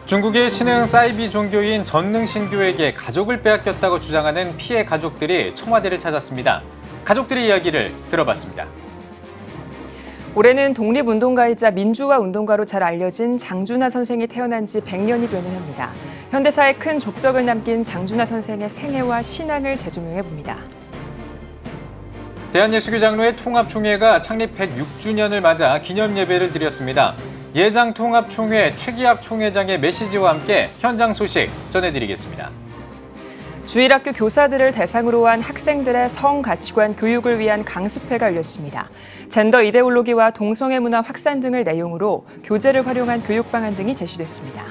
중국의 신흥 사이비 종교인 전능신교에게 가족을 빼앗겼다고 주장하는 피해 가족들이 청와대를 찾았습니다. 가족들의 이야기를 들어봤습니다. 올해는 독립운동가이자 민주화 운동가로 잘 알려진 장준하 선생이 태어난 지 100년이 되는 해입니다. 현대사에 큰 족적을 남긴 장준하 선생의 생애와 신앙을 재조명해봅니다. 대한예수교 장로회 통합총회가 창립 106주년을 맞아 기념 예배를 드렸습니다. 예장 통합총회 최기학 총회장의 메시지와 함께 현장 소식 전해드리겠습니다. 주일학교 교사들을 대상으로 한 학생들의 성가치관 교육을 위한 강습회가 열렸습니다. 젠더 이데올로기와 동성애 문화 확산 등을 내용으로 교재를 활용한 교육 방안 등이 제시됐습니다.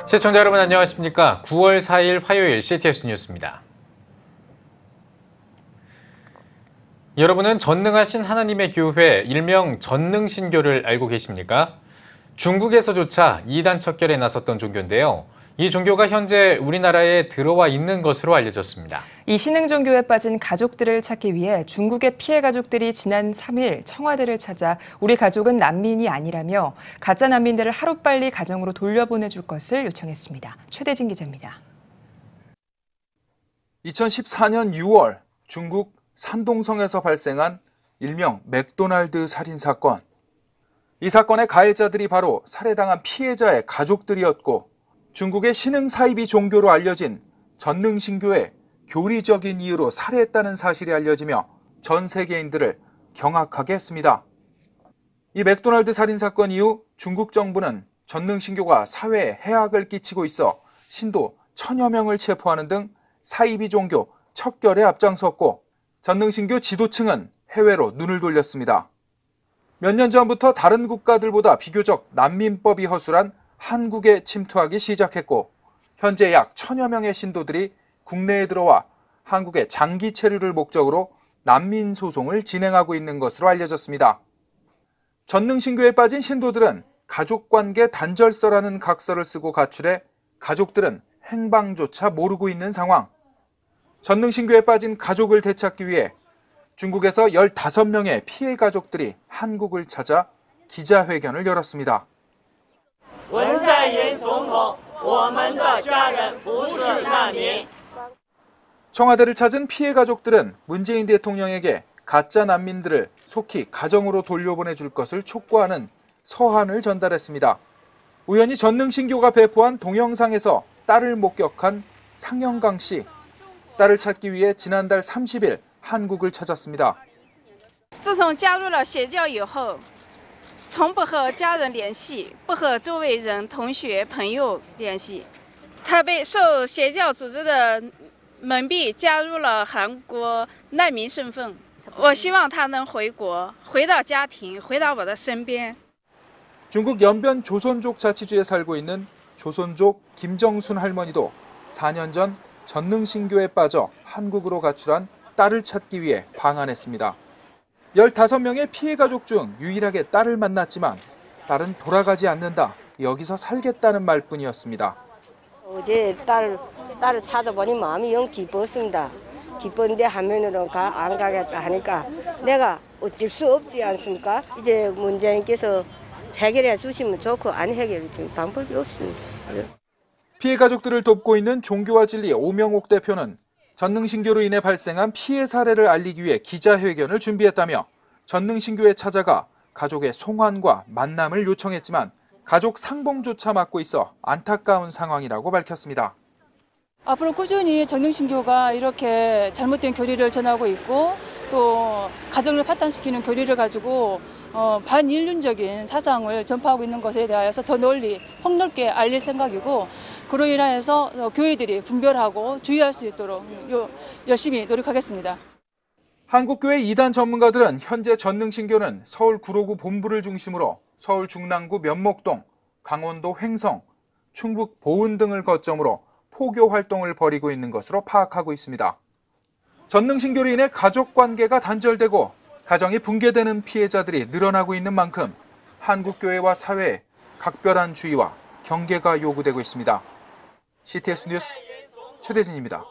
시청자 여러분 안녕하십니까? 9월 4일 화요일 CTS 뉴스입니다. 여러분은 전능하신 하나님의 교회, 일명 전능신교를 알고 계십니까? 중국에서조차 이단 척결에 나섰던 종교인데요. 이 종교가 현재 우리나라에 들어와 있는 것으로 알려졌습니다. 이 신흥 종교에 빠진 가족들을 찾기 위해 중국의 피해 가족들이 지난 3일 청와대를 찾아 우리 가족은 난민이 아니라며 가짜 난민들을 하루빨리 가정으로 돌려보내줄 것을 요청했습니다. 최대진 기자입니다. 2014년 6월 중국 산동성에서 발생한 일명 맥도날드 살인 사건. 이 사건의 가해자들이 바로 살해당한 피해자의 가족들이었고 중국의 신흥 사이비 종교로 알려진 전능신교에 교리적인 이유로 살해했다는 사실이 알려지며 전 세계인들을 경악하게 했습니다. 이 맥도날드 살인 사건 이후 중국 정부는 전능신교가 사회에 해악을 끼치고 있어 신도 1000여 명을 체포하는 등 사이비 종교 척결에 앞장섰고 전능신교 지도층은 해외로 눈을 돌렸습니다. 몇 년 전부터 다른 국가들보다 비교적 난민법이 허술한 한국에 침투하기 시작했고 현재 약 1000여 명의 신도들이 국내에 들어와 한국의 장기 체류를 목적으로 난민 소송을 진행하고 있는 것으로 알려졌습니다. 전능신교에 빠진 신도들은 가족관계 단절서라는 각서를 쓰고 가출해 가족들은 행방조차 모르고 있는 상황. 전능신교에 빠진 가족을 되찾기 위해 중국에서 15명의 피해 가족들이 한국을 찾아 기자회견을 열었습니다. 청와대를 찾은 피해 가족들은 문재인 대통령에게 가짜 난민들을 속히 가정으로 돌려보내줄 것을 촉구하는 서한을 전달했습니다. 우연히 전능신교가 배포한 동영상에서 딸을 목격한 상영강 씨. 딸을 찾기 위해 지난달 30일 한국을 찾았습니다. 自从加入了邪教以后从不和家人联系，不和周围人、同学、朋友联系。他被受邪教组织的蒙蔽，加入了韩国难民身份。我希望他能回国，回到家庭，回到我的身边。 중국 연변 조선족 자치주에 살고 있는 조선족 김정순 할머니도 4년 전 전능신교에 빠져 한국으로 가출한 딸을 찾기 위해 방한했습니다. 15명의 피해 가족 중 유일하게 딸을 만났지만 딸은 돌아가지 않는다, 여기서 살겠다는 말뿐이었습니다. 어제 딸을 찾아보니 마음이 영 기뻤습니다. 기쁜데 한면으로는 안 가겠다 하니까 내가 어쩔 수 없지 않습니까? 이제 문재인께서 해결해 주시면 좋고 안 해결해 주면 방법이 없습니다. 피해 가족들을 돕고 있는 종교와 진리 오명옥 대표는 전능신교로 인해 발생한 피해 사례를 알리기 위해 기자회견을 준비했다며 전능신교에 찾아가 가족의 송환과 만남을 요청했지만 가족 상봉조차 막고 있어 안타까운 상황이라고 밝혔습니다. 앞으로 꾸준히 전능신교가 이렇게 잘못된 교리를 전하고 있고 또 가정을 파탄시키는 교리를 가지고 반인륜적인 사상을 전파하고 있는 것에 대하여서 더 널리 폭넓게 알릴 생각이고 그로 인하여서 교회들이 분별하고 주의할 수 있도록 열심히 노력하겠습니다. 한국교회 이단 전문가들은 현재 전능신교는 서울 구로구 본부를 중심으로 서울 중랑구 면목동, 강원도 횡성, 충북 보은 등을 거점으로 포교 활동을 벌이고 있는 것으로 파악하고 있습니다. 전능신교로 인해 가족 관계가 단절되고 가정이 붕괴되는 피해자들이 늘어나고 있는 만큼 한국교회와 사회에 각별한 주의와 경계가 요구되고 있습니다. CTS 뉴스 최대진입니다.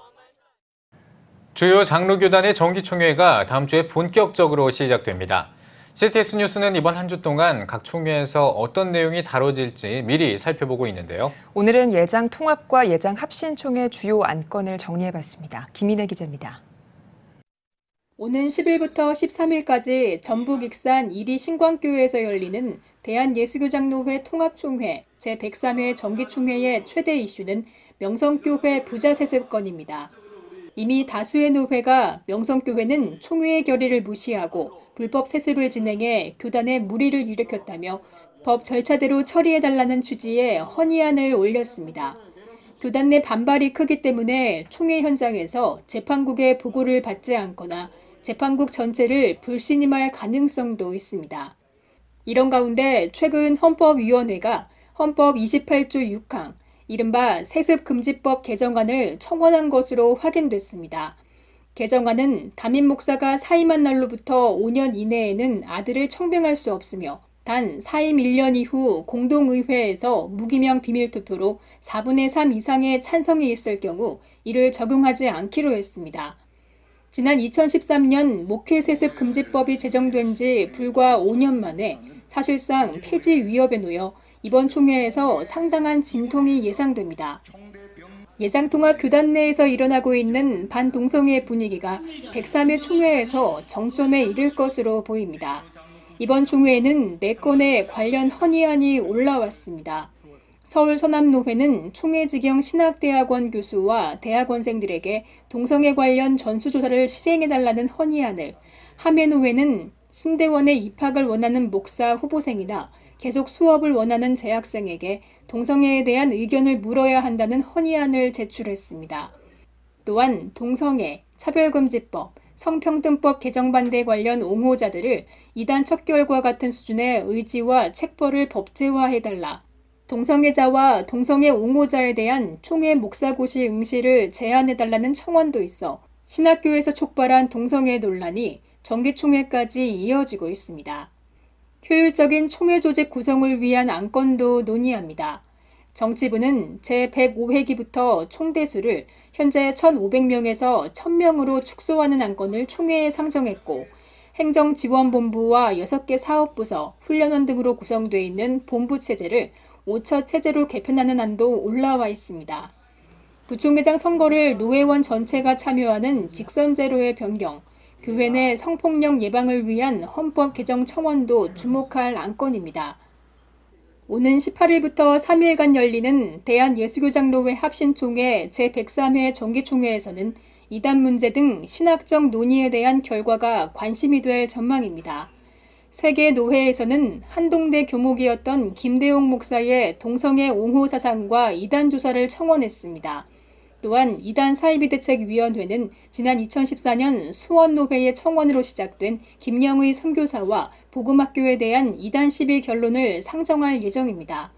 주요 장로교단의 정기총회가 다음 주에 본격적으로 시작됩니다. CTS 뉴스는 이번 한 주 동안 각 총회에서 어떤 내용이 다뤄질지 미리 살펴보고 있는데요. 오늘은 예장 통합과 예장 합신 총회 주요 안건을 정리해봤습니다. 김인혜 기자입니다. 오는 10일부터 13일까지 전북 익산 이리 신광교회에서 열리는 대한예수교장로회 통합총회 제103회 정기총회의 최대 이슈는 명성교회 부자 세습건입니다. 이미 다수의 노회가 명성교회는 총회의 결의를 무시하고 불법 세습을 진행해 교단에 무리를 일으켰다며 법 절차대로 처리해달라는 취지의 헌의안을 올렸습니다. 교단 내 반발이 크기 때문에 총회 현장에서 재판국의 보고를 받지 않거나 재판국 전체를 불신임할 가능성도 있습니다. 이런 가운데 최근 헌법위원회가 헌법 28조 6항, 이른바 세습금지법 개정안을 청원한 것으로 확인됐습니다. 개정안은 담임 목사가 사임한 날로부터 5년 이내에는 아들을 청빙할 수 없으며 단 사임 1년 이후 공동의회에서 무기명 비밀투표로 4분의 3 이상의 찬성이 있을 경우 이를 적용하지 않기로 했습니다. 지난 2013년 목회세습금지법이 제정된 지 불과 5년 만에 사실상 폐지 위협에 놓여 이번 총회에서 상당한 진통이 예상됩니다. 예장통합 교단 내에서 일어나고 있는 반동성애 분위기가 103회 총회에서 정점에 이를 것으로 보입니다. 이번 총회에는 4건의 관련 헌의안이 올라왔습니다. 서울 서남노회는 총회지경 신학대학원 교수와 대학원생들에게 동성애 관련 전수조사를 시행해달라는 헌의안을, 함해노회는 신대원에 입학을 원하는 목사 후보생이나 계속 수업을 원하는 재학생에게 동성애에 대한 의견을 물어야 한다는 헌의안을 제출했습니다. 또한 동성애, 차별금지법, 성평등법 개정 반대 관련 옹호자들을 이단 척결과 같은 수준의 의지와 책벌을 법제화해달라, 동성애자와 동성애 옹호자에 대한 총회 목사고시 응시를 제한해달라는 청원도 있어 신학교에서 촉발한 동성애 논란이 정기총회까지 이어지고 있습니다. 효율적인 총회 조직 구성을 위한 안건도 논의합니다. 정치부는 제105회기부터 총대수를 현재 1,500명에서 1,000명으로 축소하는 안건을 총회에 상정했고, 행정지원본부와 6개 사업부서, 훈련원 등으로 구성되어 있는 본부체제를 5처 체제로 개편하는 안도 올라와 있습니다. 부총회장 선거를 노회원 전체가 참여하는 직선제로의 변경, 교회 내 성폭력 예방을 위한 헌법 개정 청원도 주목할 안건입니다. 오는 18일부터 3일간 열리는 대한예수교장로회 합신총회 제103회 정기총회에서는 이단 문제 등 신학적 논의에 대한 결과가 관심이 될 전망입니다. 세계 노회에서는 한동대 교목이었던 김대용 목사의 동성애 옹호 사상과 이단 조사를 청원했습니다. 또한 이단 사이비대책위원회는 지난 2014년 수원노회의 청원으로 시작된 김영의 선교사와 복음학교에 대한 이단 시비 결론을 상정할 예정입니다.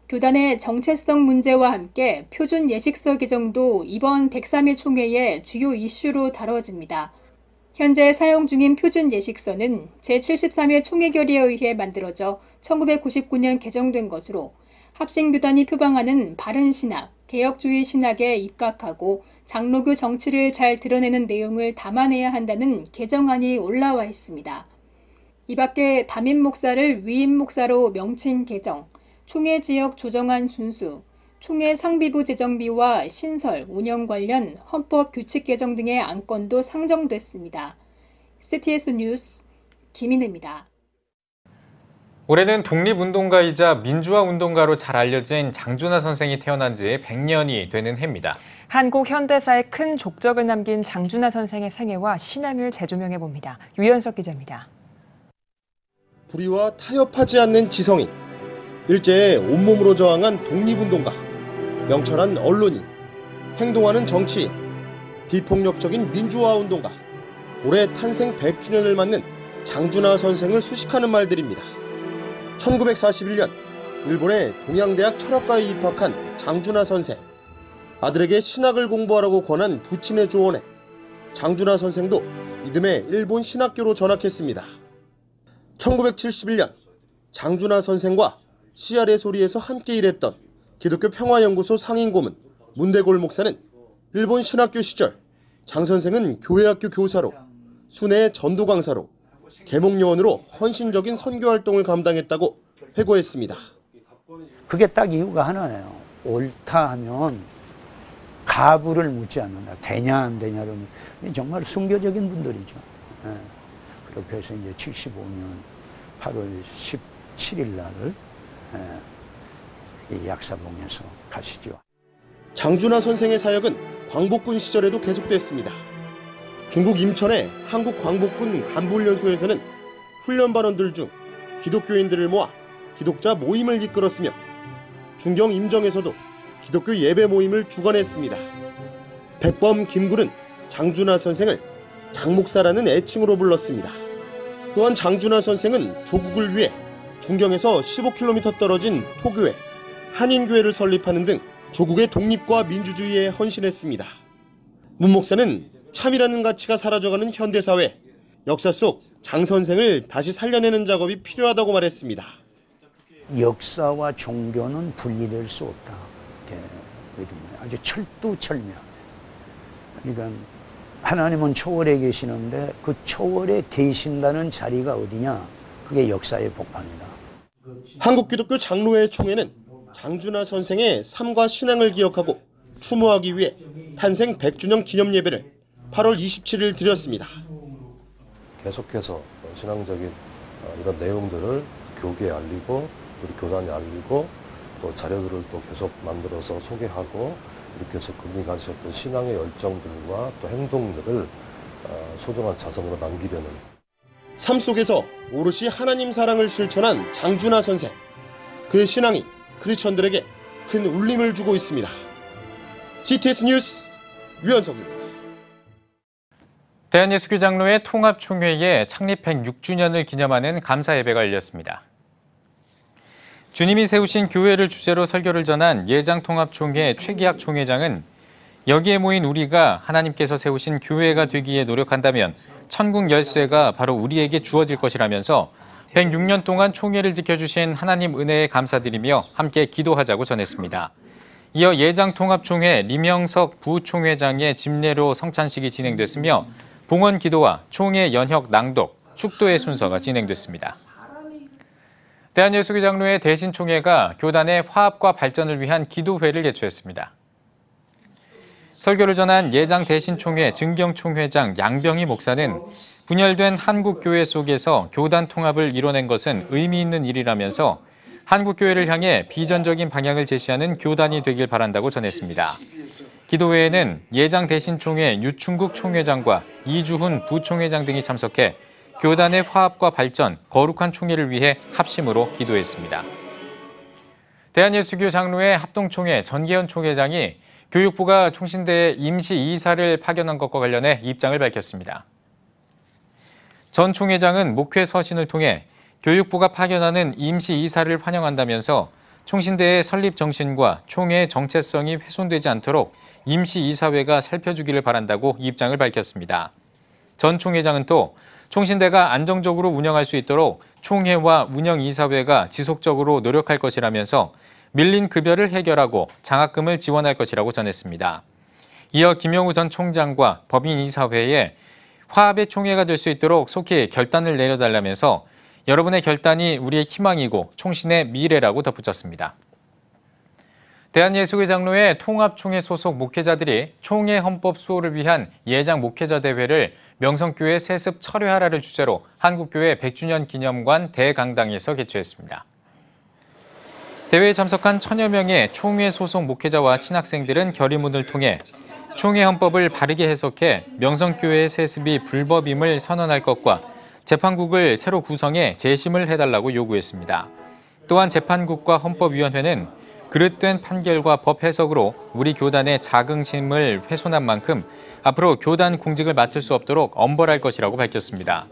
교단의 정체성 문제와 함께 표준 예식서 개정도 이번 103회 총회의 주요 이슈로 다뤄집니다. 현재 사용 중인 표준 예식서는 제73회 총회 결의에 의해 만들어져 1999년 개정된 것으로 합신교단이 표방하는 바른 신학, 개혁주의 신학에 입각하고 장로교 정치를 잘 드러내는 내용을 담아내야 한다는 개정안이 올라와 있습니다. 이 밖에 담임 목사를 위임 목사로 명칭 개정, 총회 지역 조정안 준수, 총회 상비부 재정비와 신설, 운영 관련 헌법 규칙 개정 등의 안건도 상정됐습니다. CTS 뉴스 김인혜입니다. 올해는 독립운동가이자 민주화운동가로 잘 알려진 장준하 선생이 태어난 지 100년이 되는 해입니다. 한국 현대사에 큰 족적을 남긴 장준하 선생의 생애와 신앙을 재조명해봅니다. 유연석 기자입니다. 불의와 타협하지 않는 지성인, 일제에 온몸으로 저항한 독립운동가, 명철한 언론인, 행동하는 정치인, 비폭력적인 민주화운동가, 올해 탄생 100주년을 맞는 장준하 선생을 수식하는 말들입니다. 1941년 일본의 동양대학 철학과에 입학한 장준하 선생. 아들에게 신학을 공부하라고 권한 부친의 조언에 장준하 선생도 이듬해 일본 신학교로 전학했습니다. 1971년 장준하 선생과 CR의 소리에서 함께 일했던 기독교 평화연구소 상임고문 문대골 목사는 일본 신학교 시절 장 선생은 교회학교 교사로, 순회 전도 강사로, 계몽요원으로 헌신적인 선교 활동을 감당했다고 회고했습니다. 그게 딱 이유가 하나예요. 옳다 하면 가부를 묻지 않는다. 되냐 안 되냐를 정말 순교적인 분들이죠. 그렇게 해서 이제 75년 8월 17일 날을 이 약사봉에서 가시죠. 장준하 선생의 사역은 광복군 시절에도 계속됐습니다. 중국 임천의 한국 광복군 간부훈련소에서는 훈련반원들 중 기독교인들을 모아 기독자 모임을 이끌었으며 중경 임정에서도 기독교 예배 모임을 주관했습니다. 백범 김구는 장준하 선생을 장목사라는 애칭으로 불렀습니다. 또한 장준하 선생은 조국을 위해 중경에서 15km 떨어진 포교회, 한인교회를 설립하는 등 조국의 독립과 민주주의에 헌신했습니다. 문 목사는 참이라는 가치가 사라져가는 현대사회, 역사 속 장 선생을 다시 살려내는 작업이 필요하다고 말했습니다. 역사와 종교는 분리될 수 없다. 아주 철두철미하게. 그러니까 하나님은 초월에 계시는데 그 초월에 계신다는 자리가 어디냐? 그게 역사의 복판이다. 한국기독교 장로회 총회는 장준하 선생의 삶과 신앙을 기억하고 추모하기 위해 탄생 100주년 기념 예배를 8월 27일 드렸습니다. 계속해서 신앙적인 이런 내용들을 교계에 알리고 우리 교단에 알리고 또 자료들을 또 계속 만들어서 소개하고 이렇게 해서 그분이 가지셨던 신앙의 열정들과 또 행동들을 소중한 자산으로 남기려는 삶 속에서 오롯이 하나님 사랑을 실천한 장준하 선생. 그의 신앙이 크리스천들에게 큰 울림을 주고 있습니다. CTS 뉴스 유현석입니다. 대한예수교 장로회 통합총회에 창립 106주년을 기념하는 감사 예배가 열렸습니다. 주님이 세우신 교회를 주제로 설교를 전한 예장통합총회 최기학 총회장은 여기에 모인 우리가 하나님께서 세우신 교회가 되기에 노력한다면 천국 열쇠가 바로 우리에게 주어질 것이라면서 106년 동안 총회를 지켜주신 하나님 은혜에 감사드리며 함께 기도하자고 전했습니다. 이어 예장통합총회 리명석 부총회장의 집례로 성찬식이 진행됐으며 봉헌 기도와 총회 연혁 낭독, 축도의 순서가 진행됐습니다. 대한예수교 장로회 대신총회가 교단의 화합과 발전을 위한 기도회를 개최했습니다. 설교를 전한 예장 대신총회 증경총회장 양병희 목사는 분열된 한국교회 속에서 교단 통합을 이뤄낸 것은 의미 있는 일이라면서 한국교회를 향해 비전적인 방향을 제시하는 교단이 되길 바란다고 전했습니다. 기도회에는 예장 대신총회 유충국 총회장과 이주훈 부총회장 등이 참석해 교단의 화합과 발전, 거룩한 총회를 위해 합심으로 기도했습니다. 대한예수교 장로회 합동총회 전계현 총회장이 교육부가 총신대에 임시 이사를 파견한 것과 관련해 입장을 밝혔습니다. 전 총회장은 목회 서신을 통해 교육부가 파견하는 임시 이사를 환영한다면서 총신대의 설립 정신과 총회의 정체성이 훼손되지 않도록 임시 이사회가 살펴주기를 바란다고 입장을 밝혔습니다. 전 총회장은 또 총신대가 안정적으로 운영할 수 있도록 총회와 운영이사회가 지속적으로 노력할 것이라면서 밀린 급여를 해결하고 장학금을 지원할 것이라고 전했습니다. 이어 김영우 전 총장과 법인이사회에 화합의 총회가 될 수 있도록 속히 결단을 내려달라면서 여러분의 결단이 우리의 희망이고 총신의 미래라고 덧붙였습니다. 대한예수교 장로회 통합총회 소속 목회자들이 총회 헌법 수호를 위한 예장 목회자 대회를 명성교회 세습 철회하라를 주제로 한국교회 100주년 기념관 대강당에서 개최했습니다. 대회에 참석한 1000여 명의 총회 소속 목회자와 신학생들은 결의문을 통해 총회 헌법을 바르게 해석해 명성교회의 세습이 불법임을 선언할 것과 재판국을 새로 구성해 재심을 해달라고 요구했습니다. 또한 재판국과 헌법위원회는 그릇된 판결과 법 해석으로 우리 교단의 자긍심을 훼손한 만큼 앞으로 교단 공직을 맡을 수 없도록 엄벌할 것이라고 밝혔습니다.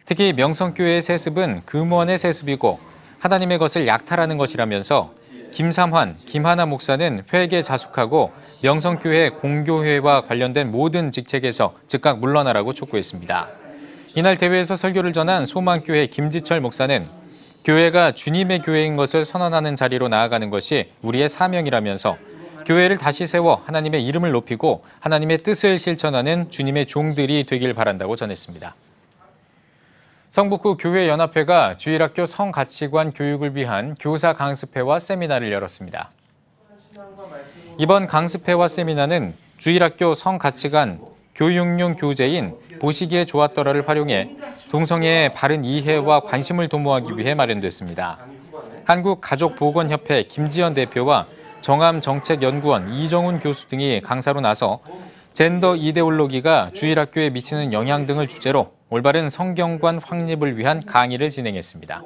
특히 명성교회의 세습은 금원의 세습이고 하나님의 것을 약탈하는 것이라면서 김삼환, 김하나 목사는 회계 자숙하고 명성교회 공교회와 관련된 모든 직책에서 즉각 물러나라고 촉구했습니다. 이날 대회에서 설교를 전한 소망교회 김지철 목사는 교회가 주님의 교회인 것을 선언하는 자리로 나아가는 것이 우리의 사명이라면서 교회를 다시 세워 하나님의 이름을 높이고 하나님의 뜻을 실천하는 주님의 종들이 되길 바란다고 전했습니다. 성북구 교회연합회가 주일학교 성가치관 교육을 위한 교사 강습회와 세미나를 열었습니다. 이번 강습회와 세미나는 주일학교 성가치관 교육용 교재인 보시기에 좋았더라를 활용해 동성애의 바른 이해와 관심을 도모하기 위해 마련됐습니다. 한국가족보건협회 김지연 대표와 정암정책연구원 이정훈 교수 등이 강사로 나서 젠더 이데올로기가 주일학교에 미치는 영향 등을 주제로 올바른 성경관 확립을 위한 강의를 진행했습니다.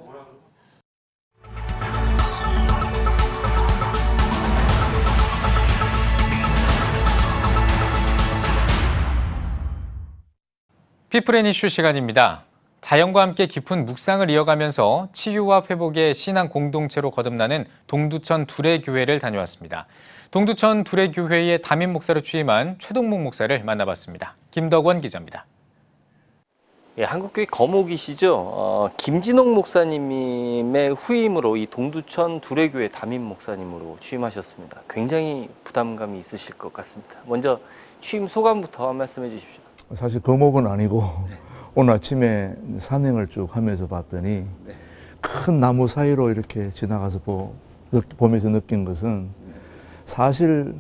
피플앤이슈 시간입니다. 자연과 함께 깊은 묵상을 이어가면서 치유와 회복의 신앙 공동체로 거듭나는 동두천 두레교회를 다녀왔습니다. 동두천 두레교회의 담임 목사로 취임한 최동목 목사를 만나봤습니다. 김덕원 기자입니다. 예, 한국교회 거목이시죠. 김진옥 목사님의 후임으로 이 동두천 두레교회 담임 목사님으로 취임하셨습니다. 굉장히 부담감이 있으실 것 같습니다. 먼저 취임 소감부터 말씀해 주십시오. 사실 거목은 아니고 오늘 아침에 산행을 쭉 하면서 봤더니 큰 나무 사이로 이렇게 지나가서 보면서 느낀 것은 사실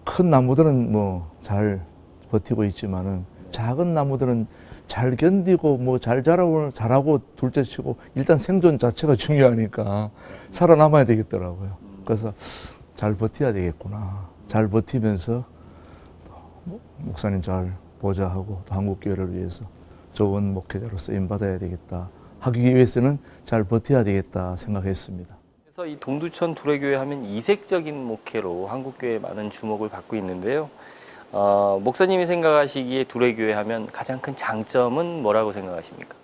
큰 나무들은 뭐 잘 버티고 있지만은 작은 나무들은 잘 견디고 뭐 잘 자라고 둘째치고 일단 생존 자체가 중요하니까 살아남아야 되겠더라고요. 그래서 잘 버텨야 되겠구나. 잘 버티면서 목사님 잘 보좌하고 또 한국교회를 위해서 좋은 목회자로 쓰임받아야 되겠다. 하기 위해서는 잘 버텨야 되겠다 생각했습니다. 그래서 이 동두천 두레교회 하면 이색적인 목회로 한국교회에 많은 주목을 받고 있는데요. 목사님이 생각하시기에 두레교회 하면 가장 큰 장점은 뭐라고 생각하십니까?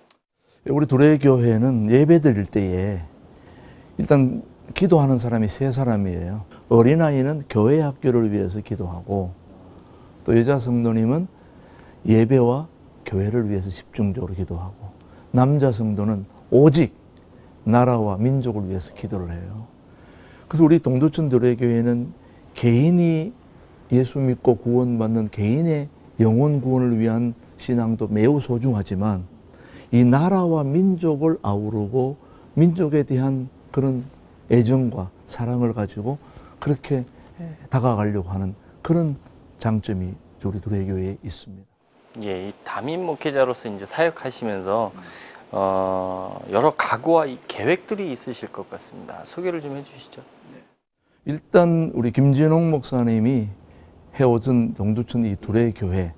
우리 두레교회는 예배 드릴 때에 일단 기도하는 사람이 세 사람이에요. 어린아이는 교회 학교를 위해서 기도하고 또 여자 성도님은 예배와 교회를 위해서 집중적으로 기도하고 남자 성도는 오직 나라와 민족을 위해서 기도를 해요. 그래서 우리 동두천 두레교회는 개인이 예수 믿고 구원받는 개인의 영혼 구원을 위한 신앙도 매우 소중하지만 이 나라와 민족을 아우르고 민족에 대한 그런 애정과 사랑을 가지고 그렇게 다가가려고 하는 그런 장점이 우리 두레교회에 있습니다. 예, 이 담임 목회자로서 이제 사역하시면서 여러 각오와 이 계획들이 있으실 것 같습니다. 소개를 좀 해주시죠. 일단 우리 김진옥 목사님이 해오던 동두천 이 두레교회,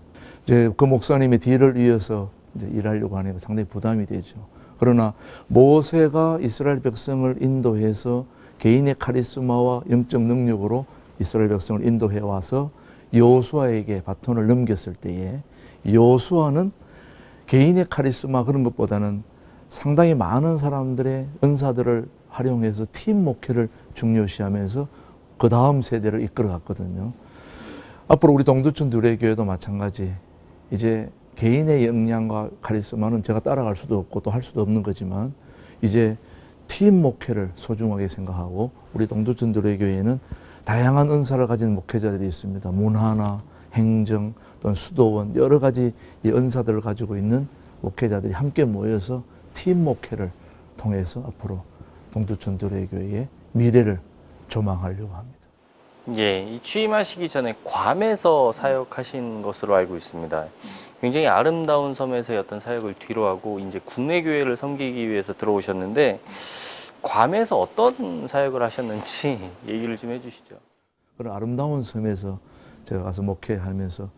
이제 그 목사님의 뒤를 이어서 이제 일하려고 하니까 상당히 부담이 되죠. 그러나 모세가 이스라엘 백성을 인도해서 개인의 카리스마와 영적 능력으로 이스라엘 백성을 인도해 와서 여호수아에게 바톤을 넘겼을 때에 여호수아는 개인의 카리스마 그런 것보다는 상당히 많은 사람들의 은사들을 활용해서 팀 목회를 중요시하면서 그 다음 세대를 이끌어갔거든요. 앞으로 우리 동두천 두레교회도 마찬가지. 이제 개인의 역량과 카리스마는 제가 따라갈 수도 없고 또 할 수도 없는 거지만 이제 팀 목회를 소중하게 생각하고 우리 동두천 두레교회에는 다양한 은사를 가진 목회자들이 있습니다. 문화나 행정 또는 수도원 여러 가지 이 은사들을 가지고 있는 목회자들이 함께 모여서 팀 목회를 통해서 앞으로 동두천 두레교회의 미래를 조망하려고 합니다. 예, 이 취임하시기 전에 괌에서 사역하신 것으로 알고 있습니다. 굉장히 아름다운 섬에서의 어떤 사역을 뒤로하고 이제 국내 교회를 섬기기 위해서 들어오셨는데 괌에서 어떤 사역을 하셨는지 얘기를 좀 해주시죠. 그런 아름다운 섬에서 제가 가서 목회하면서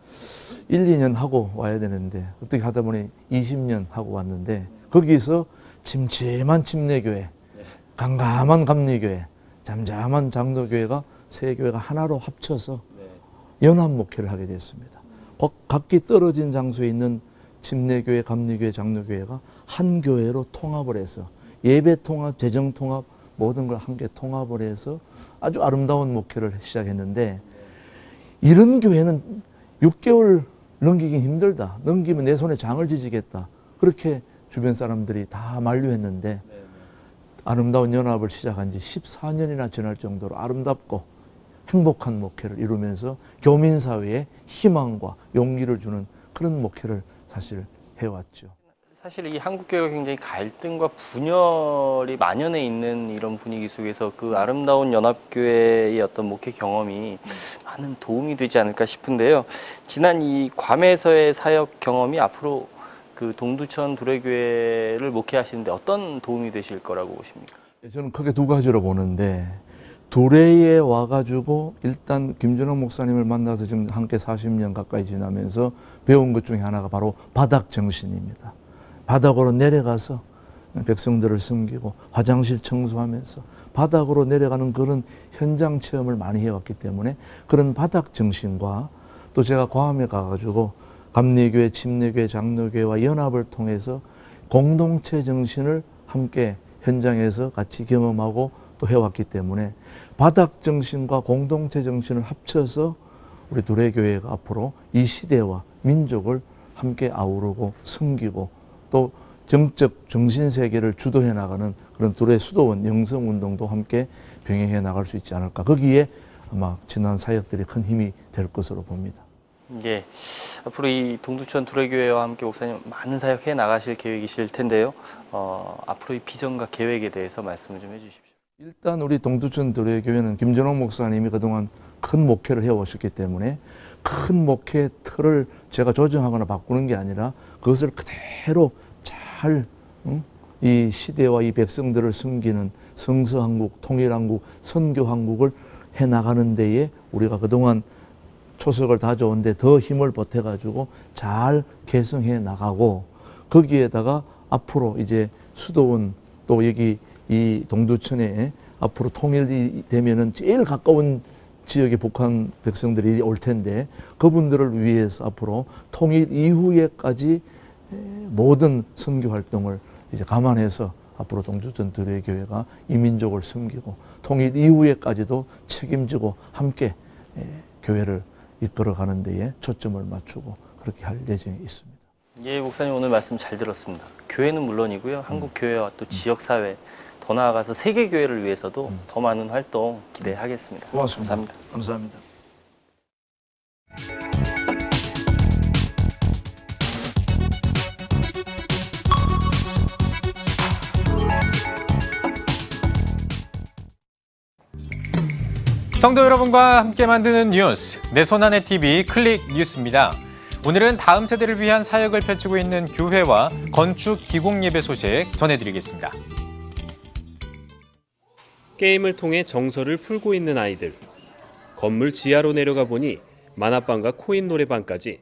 1, 2년 하고 와야 되는데 어떻게 하다 보니 20년 하고 왔는데 거기서 침침한 침례교회, 강감한 감리교회, 잠잠한 장로교회가 세 교회가 하나로 합쳐서 연합 목회를 하게 됐습니다. 각기 떨어진 장소에 있는 침례교회, 감리교회, 장로교회가 한 교회로 통합을 해서 예배 통합, 재정 통합, 모든 걸 함께 통합을 해서 아주 아름다운 목회를 시작했는데 이런 교회는 6개월 넘기긴 힘들다. 넘기면 내 손에 장을 지지겠다. 그렇게 주변 사람들이 다 만류했는데 아름다운 연합을 시작한 지 14년이나 지날 정도로 아름답고 행복한 목회를 이루면서 교민사회에 희망과 용기를 주는 그런 목회를 사실 해왔죠. 사실 이 한국교회가 굉장히 갈등과 분열이 만연해 있는 이런 분위기 속에서 그 아름다운 연합교회의 어떤 목회 경험이 많은 도움이 되지 않을까 싶은데요. 지난 이 괌에서의 사역 경험이 앞으로 그 동두천 두레교회를 목회하시는데 어떤 도움이 되실 거라고 보십니까? 저는 크게 두 가지로 보는데 두레에 와가지고 일단 김준호 목사님을 만나서 지금 함께 40년 가까이 지나면서 배운 것 중에 하나가 바로 바닥 정신입니다. 바닥으로 내려가서 백성들을 섬기고 화장실 청소하면서 바닥으로 내려가는 그런 현장 체험을 많이 해왔기 때문에 그런 바닥 정신과 또 제가 괌에 가가지고 감리교회, 침례교회, 장로교회와 연합을 통해서 공동체 정신을 함께 현장에서 같이 경험하고 또 해왔기 때문에 바닥 정신과 공동체 정신을 합쳐서 우리 두레교회가 앞으로 이 시대와 민족을 함께 아우르고 섬기고 또 정적 정신세계를 주도해 나가는 그런 두레 수도원 영성운동도 함께 병행해 나갈 수 있지 않을까. 거기에 아마 지난 사역들이 큰 힘이 될 것으로 봅니다. 예, 앞으로 이 동두천 두레교회와 함께 목사님 많은 사역해 나가실 계획이실 텐데요. 앞으로 이 비전과 계획에 대해서 말씀을 좀 해주십시오. 일단 우리 동두천 두레교회는 김전옥 목사님이 그동안 큰 목회를 해오셨기 때문에 큰 목회 틀을 제가 조정하거나 바꾸는 게 아니라 그것을 그대로 잘 이 시대와 이 백성들을 섬기는 성서한국, 통일한국, 선교한국을 해나가는 데에 우리가 그동안 초석을 다져온데 더 힘을 보태가지고 잘 개성해 나가고 거기에다가 앞으로 이제 수도원 또 여기 이 동두천에 앞으로 통일이 되면은 제일 가까운 지역의 북한 백성들이 올 텐데 그분들을 위해서 앞으로 통일 이후에까지 모든 선교 활동을 이제 감안해서 앞으로 동두천 두레교회가 이 민족을 섬기고 통일 이후에까지도 책임지고 함께 교회를 이끌어가는 데에 초점을 맞추고 그렇게 할 예정이 있습니다. 예, 목사님 오늘 말씀 잘 들었습니다. 교회는 물론이고요. 한국 교회와 또 지역 사회 더 나아가서 세계 교회를 위해서도 더 많은 활동 기대하겠습니다. 고맙습니다. 감사합니다. 감사합니다. 성도 여러분과 함께 만드는 뉴스, 내 손안의 TV 클릭 뉴스입니다. 오늘은 다음 세대를 위한 사역을 펼치고 있는 교회와 건축 기공 예배 소식 전해드리겠습니다. 게임을 통해 정서를 풀고 있는 아이들. 건물 지하로 내려가 보니 만화방과 코인 노래방까지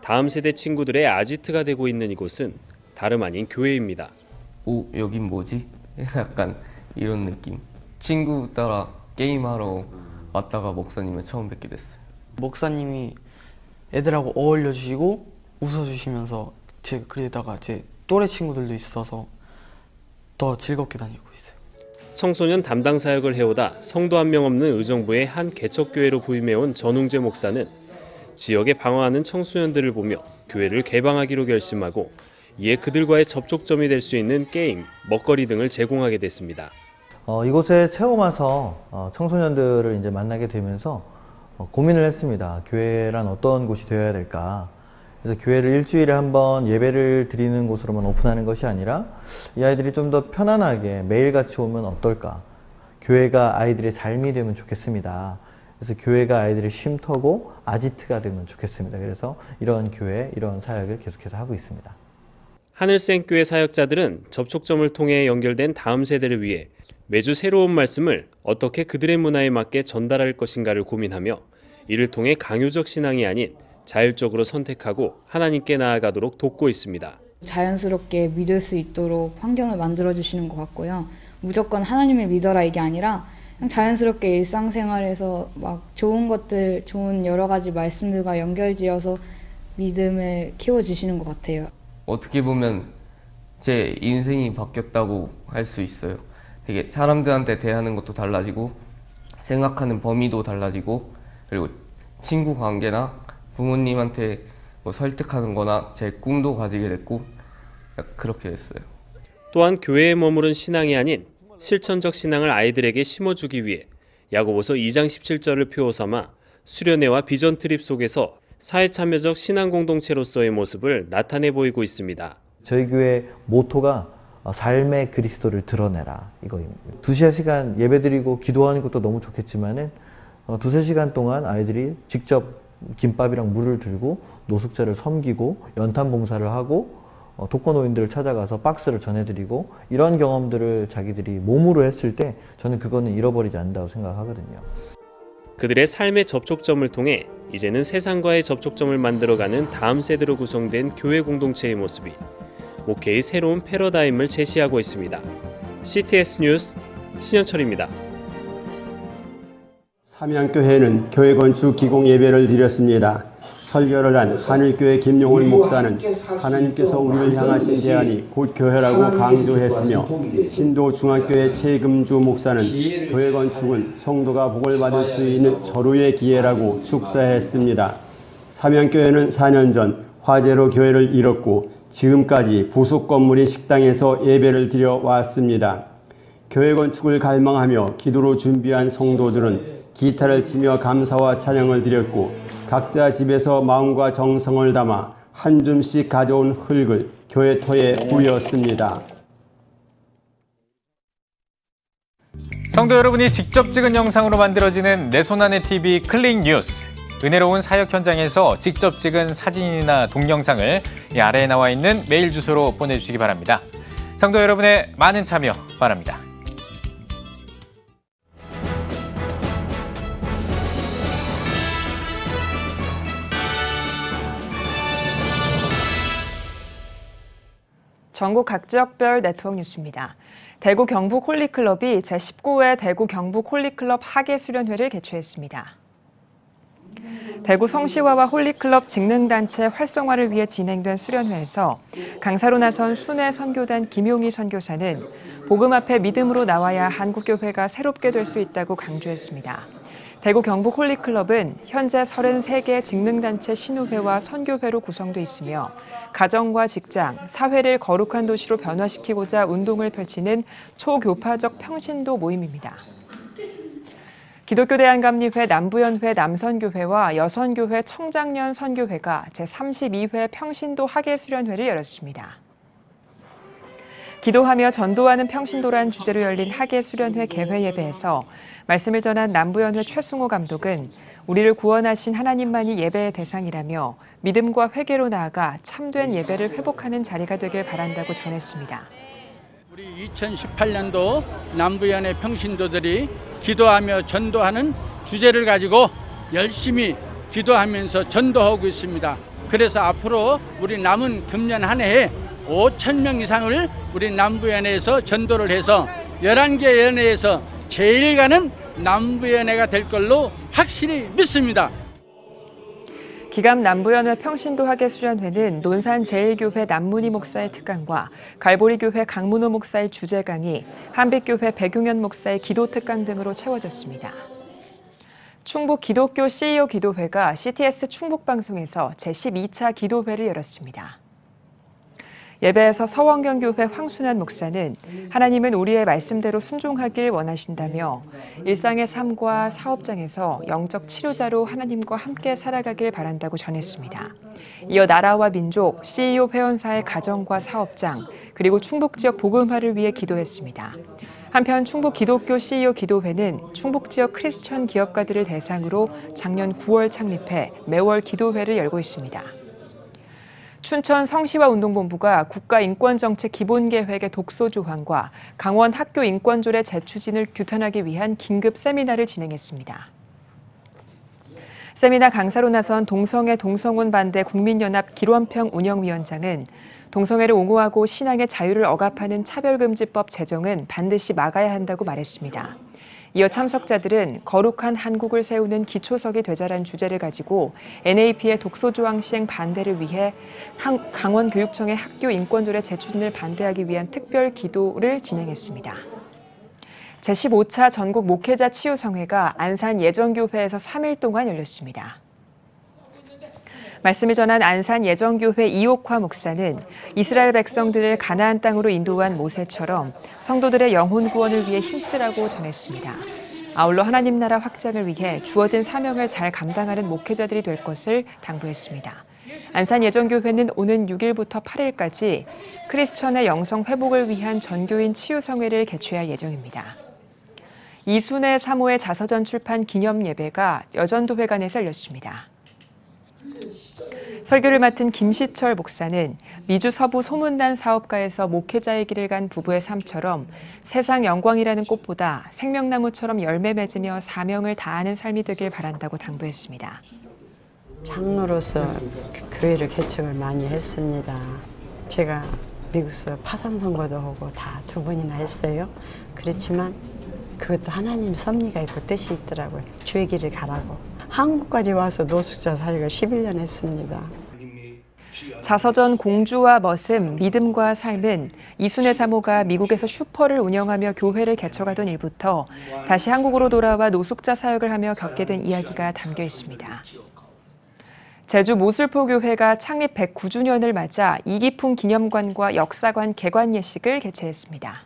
다음 세대 친구들의 아지트가 되고 있는 이곳은 다름 아닌 교회입니다. 오, 여긴 뭐지? 약간 이런 느낌. 친구 따라 게임하러 왔다가 목사님을 처음 뵙게 됐어요. 목사님이 애들하고 어울려 주시고 웃어 주시면서 제가 그러다가 제 또래 친구들도 있어서 더 즐겁게 다니고 있어요. 청소년 담당 사역을 해오다 성도 한 명 없는 의정부의 한 개척교회로 부임해온 전웅재 목사는 지역에 방황하는 청소년들을 보며 교회를 개방하기로 결심하고 이에 그들과의 접촉점이 될 수 있는 게임, 먹거리 등을 제공하게 됐습니다. 이곳에 처음 와서 청소년들을 이제 만나게 되면서 고민을 했습니다. 교회란 어떤 곳이 되어야 될까? 그래서 교회를 일주일에 한번 예배를 드리는 곳으로만 오픈하는 것이 아니라 이 아이들이 좀 더 편안하게 매일같이 오면 어떨까? 교회가 아이들의 삶이 되면 좋겠습니다. 그래서 교회가 아이들의 쉼터고 아지트가 되면 좋겠습니다. 그래서 이런 교회, 이런 사역을 계속해서 하고 있습니다. 하늘생교회 사역자들은 접촉점을 통해 연결된 다음 세대를 위해 매주 새로운 말씀을 어떻게 그들의 문화에 맞게 전달할 것인가를 고민하며 이를 통해 강요적 신앙이 아닌 자율적으로 선택하고 하나님께 나아가도록 돕고 있습니다. 자연스럽게 믿을 수 있도록 환경을 만들어주시는 것 같고요. 무조건 하나님을 믿어라 이게 아니라 그냥 자연스럽게 일상생활에서 막 좋은 것들, 좋은 여러 가지 말씀들과 연결지어서 믿음을 키워주시는 것 같아요. 어떻게 보면 제 인생이 바뀌었다고 할 수 있어요. 되게 사람들한테 대하는 것도 달라지고 생각하는 범위도 달라지고 그리고 친구 관계나 부모님한테 뭐 설득하는 거나 제 꿈도 가지게 됐고 그렇게 됐어요. 또한 교회에 머무른 신앙이 아닌 실천적 신앙을 아이들에게 심어주기 위해 야고보서 2장 17절을 표어 삼아 수련회와 비전 트립 속에서 사회참여적 신앙 공동체로서의 모습을 나타내 보이고 있습니다. 저희 교회 모토가 삶의 그리스도를 드러내라 이거입니다. 2-3시간 예배드리고 기도하는 것도 너무 좋겠지만은 2-3시간 동안 아이들이 직접 김밥이랑 물을 들고 노숙자를 섬기고 연탄 봉사를 하고 독거노인들을 찾아가서 박스를 전해드리고 이런 경험들을 자기들이 몸으로 했을 때 저는 그거는 잃어버리지 않는다고 생각하거든요. 그들의 삶의 접촉점을 통해 이제는 세상과의 접촉점을 만들어가는 다음 세대로 구성된 교회 공동체의 모습이 목회의 새로운 패러다임을 제시하고 있습니다. CTS 뉴스 신현철입니다. 삼양교회는 교회 건축 기공 예배를 드렸습니다. 설교를 한 하늘교회 김용훈 목사는 하나님께서 우리를 향하신 제안이 곧 교회라고 강조했으며 신도중앙교회 최금주 목사는 교회 건축은 성도가 복을 받을 수 있는 절호의 기회라고 축사했습니다. 삼양교회는 4년 전 화재로 교회를 잃었고 지금까지 부속 건물인 식당에서 예배를 드려왔습니다. 교회 건축을 갈망하며 기도로 준비한 성도들은 기타를 치며 감사와 찬양을 드렸고 각자 집에서 마음과 정성을 담아 한 줌씩 가져온 흙을 교회 터에 뿌렸습니다. 성도 여러분이 직접 찍은 영상으로 만들어지는 내 손안의 TV 클릭 뉴스. 은혜로운 사역 현장에서 직접 찍은 사진이나 동영상을 이 아래에 나와 있는 메일 주소로 보내주시기 바랍니다. 성도 여러분의 많은 참여 바랍니다. 전국 각 지역별 네트워크 뉴스입니다. 대구 경북 홀리클럽이 제19회 대구 경북 홀리클럽 하계 수련회를 개최했습니다. 대구 성시화와 홀리클럽 직능단체 활성화를 위해 진행된 수련회에서 강사로 나선 순회 선교단 김용희 선교사는 복음 앞에 믿음으로 나와야 한국교회가 새롭게 될 수 있다고 강조했습니다. 대구 경북 홀리클럽은 현재 33개 직능단체 신우회와 선교회로 구성돼 있으며 가정과 직장, 사회를 거룩한 도시로 변화시키고자 운동을 펼치는 초교파적 평신도 모임입니다. 기독교 대한감리회 남부연회 남선교회와 여선교회 청장년 선교회가 제32회 평신도 하계수련회를 열었습니다. 기도하며 전도하는 평신도란 주제로 열린 하계수련회 개회 예배에서 말씀을 전한 남부연회 최승호 감독은 우리를 구원하신 하나님만이 예배의 대상이라며 믿음과 회개로 나아가 참된 예배를 회복하는 자리가 되길 바란다고 전했습니다. 우리 2018년도 남부연회 평신도들이 기도하며 전도하는 주제를 가지고 열심히 기도하면서 전도하고 있습니다. 그래서 앞으로 우리 남은 금년 한 해에 5,000명 이상을 우리 남부연회에서 전도를 해서 11개 연회에서 제일 가는 남부연회가 될 걸로 확실히 믿습니다. 기감 남부연회 평신도 하계수련회는 논산제일교회 남문희 목사의 특강과 갈보리교회 강문호 목사의 주제 강의, 한빛교회 백용현 목사의 기도 특강 등으로 채워졌습니다. 충북 기독교 CEO 기도회가 CTS 충북방송에서 제12차 기도회를 열었습니다. 예배에서 서원경 교회 황순환 목사는 하나님은 우리의 말씀대로 순종하길 원하신다며 일상의 삶과 사업장에서 영적 치료자로 하나님과 함께 살아가길 바란다고 전했습니다. 이어 나라와 민족, CEO 회원사의 가정과 사업장, 그리고 충북 지역 복음화를 위해 기도했습니다. 한편 충북 기독교 CEO 기도회는 충북 지역 크리스천 기업가들을 대상으로 작년 9월 창립해 매월 기도회를 열고 있습니다. 춘천 성시화운동본부가 국가인권정책 기본계획의 독소 조항과 강원 학교 인권조례 재추진을 규탄하기 위한 긴급 세미나를 진행했습니다. 세미나 강사로 나선 동성애 동성혼 반대 국민연합 길원평 운영위원장은 동성애를 옹호하고 신앙의 자유를 억압하는 차별금지법 제정은 반드시 막아야 한다고 말했습니다. 이어 참석자들은 거룩한 한국을 세우는 기초석이 되자란 주제를 가지고 NAP의 독소조항 시행 반대를 위해 강원교육청의 학교 인권조례 재추진을 반대하기 위한 특별 기도를 진행했습니다. 제15차 전국 목회자 치유성회가 안산 예정교회에서 3일 동안 열렸습니다. 말씀을 전한 안산 예정교회 이옥화 목사는 이스라엘 백성들을 가나안 땅으로 인도한 모세처럼 성도들의 영혼 구원을 위해 힘쓰라고 전했습니다. 아울러 하나님 나라 확장을 위해 주어진 사명을 잘 감당하는 목회자들이 될 것을 당부했습니다. 안산 예정교회는 오는 6일부터 8일까지 크리스천의 영성 회복을 위한 전교인 치유성회를 개최할 예정입니다. 이순의 사모의 자서전 출판 기념 예배가 여전도회관에서 열렸습니다. 설교를 맡은 김시철 목사는 미주 서부 소문난 사업가에서 목회자의 길을 간 부부의 삶처럼 세상 영광이라는 꽃보다 생명나무처럼 열매 맺으며 사명을 다하는 삶이 되길 바란다고 당부했습니다. 장로로서 교회를 개척을 많이 했습니다. 제가 미국에서 파산 선거도 하고 다 2번이나 했어요. 그렇지만 그것도 하나님 섭리가 있고 뜻이 있더라고요. 주의 길을 가라고. 한국까지 와서 노숙자 사역을 11년 했습니다. 자서전 공주와 머슴, 믿음과 삶은 이순의 사모가 미국에서 슈퍼를 운영하며 교회를 개척하던 일부터 다시 한국으로 돌아와 노숙자 사역을 하며 겪게 된 이야기가 담겨 있습니다. 제주 모슬포교회가 창립 109주년을 맞아 이기풍 기념관과 역사관 개관 예식을 개최했습니다.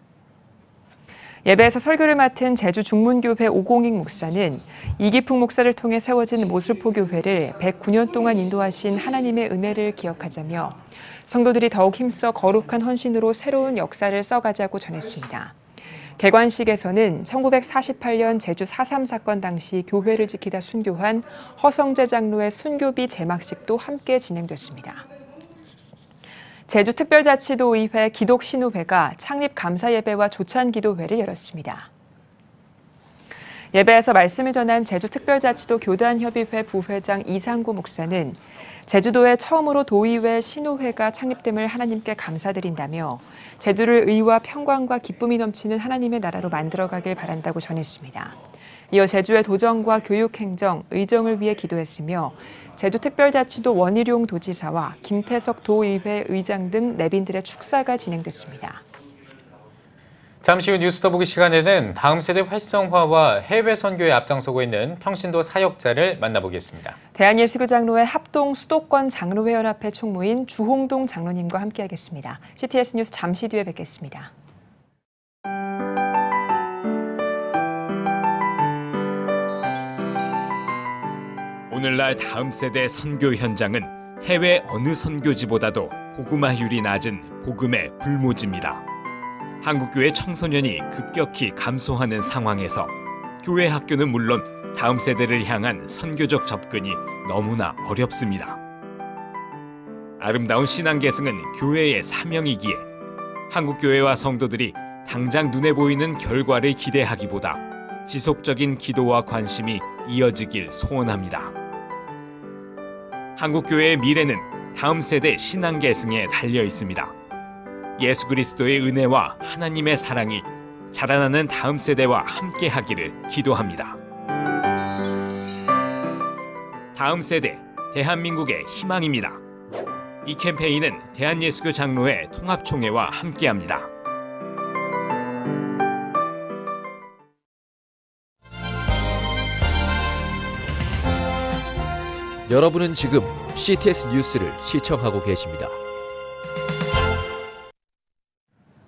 예배에서 설교를 맡은 제주 중문교회 오공익 목사는 이기풍 목사를 통해 세워진 모슬포교회를 109년 동안 인도하신 하나님의 은혜를 기억하자며 성도들이 더욱 힘써 거룩한 헌신으로 새로운 역사를 써가자고 전했습니다. 개관식에서는 1948년 제주 4.3 사건 당시 교회를 지키다 순교한 허성재 장로의 순교비 제막식도 함께 진행됐습니다. 제주특별자치도의회 기독신우회가 창립 감사예배와 조찬기도회를 열었습니다. 예배에서 말씀을 전한 제주특별자치도 교단협의회 부회장 이상구 목사는 제주도에 처음으로 도의회 신우회가 창립됨을 하나님께 감사드린다며 제주를 의와 평강과 기쁨이 넘치는 하나님의 나라로 만들어가길 바란다고 전했습니다. 이어 제주의 도정과 교육행정, 의정을 위해 기도했으며 제주특별자치도 원희룡 도지사와 김태석 도의회 의장 등 내빈들의 축사가 진행됐습니다. 잠시 후 뉴스 더 보기 시간에는 다음 세대 활성화와 해외 선교에 앞장서고 있는 평신도 사역자를 만나보겠습니다. 대한예수교 장로회 합동 수도권 장로회 연합회 총무인 주홍동 장로님과 함께하겠습니다. CTS 뉴스 잠시 뒤에 뵙겠습니다. 오늘날 다음 세대 선교 현장은 해외 어느 선교지보다도 복음화율이 낮은 복음의 불모지입니다. 한국교회 청소년이 급격히 감소하는 상황에서 교회 학교는 물론 다음 세대를 향한 선교적 접근이 너무나 어렵습니다. 아름다운 신앙 계승은 교회의 사명이기에 한국교회와 성도들이 당장 눈에 보이는 결과를 기대하기보다 지속적인 기도와 관심이 이어지길 소원합니다. 한국교회의 미래는 다음 세대 신앙 계승에 달려 있습니다. 예수 그리스도의 은혜와 하나님의 사랑이 자라나는 다음 세대와 함께하기를 기도합니다. 다음 세대, 대한민국의 희망입니다. 이 캠페인은 대한예수교 장로회 통합총회와 함께합니다. 여러분은 지금 CTS 뉴스를 시청하고 계십니다.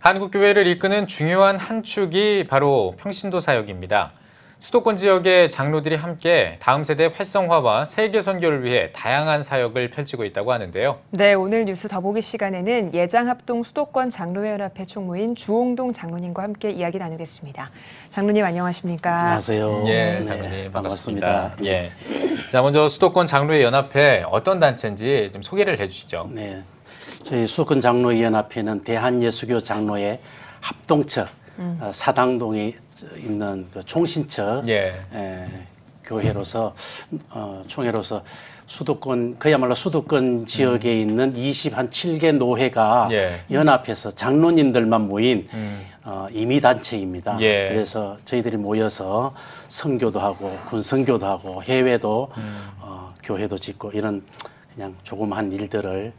한국교회를 이끄는 중요한 한 축이 바로 평신도 사역입니다. 수도권 지역의 장로들이 함께 다음 세대 활성화와 세계 선교를 위해 다양한 사역을 펼치고 있다고 하는데요. 네, 오늘 뉴스 더보기 시간에는 예장합동 수도권 장로회연합회 총무인 주홍동 장로님과 함께 이야기 나누겠습니다. 장로님 안녕하십니까? 안녕하세요. 예, 네, 장로님 반갑습니다. 예. 자, 먼저 수도권 장로회연합회 어떤 단체인지 좀 소개를 해주시죠. 네, 저희 수도권 장로회연합회는 대한예수교 장로회 합동처 사당동에 있는 그 총신처 교회로서 총회로서 수도권 그야말로 수도권 지역에 있는 27개 노회가 연합해서 장로님들만 모인 임의단체입니다. 그래서 저희들이 모여서 선교도 하고 군선교도 하고 해외도 교회도 짓고 이런 그냥 조그마한 일들을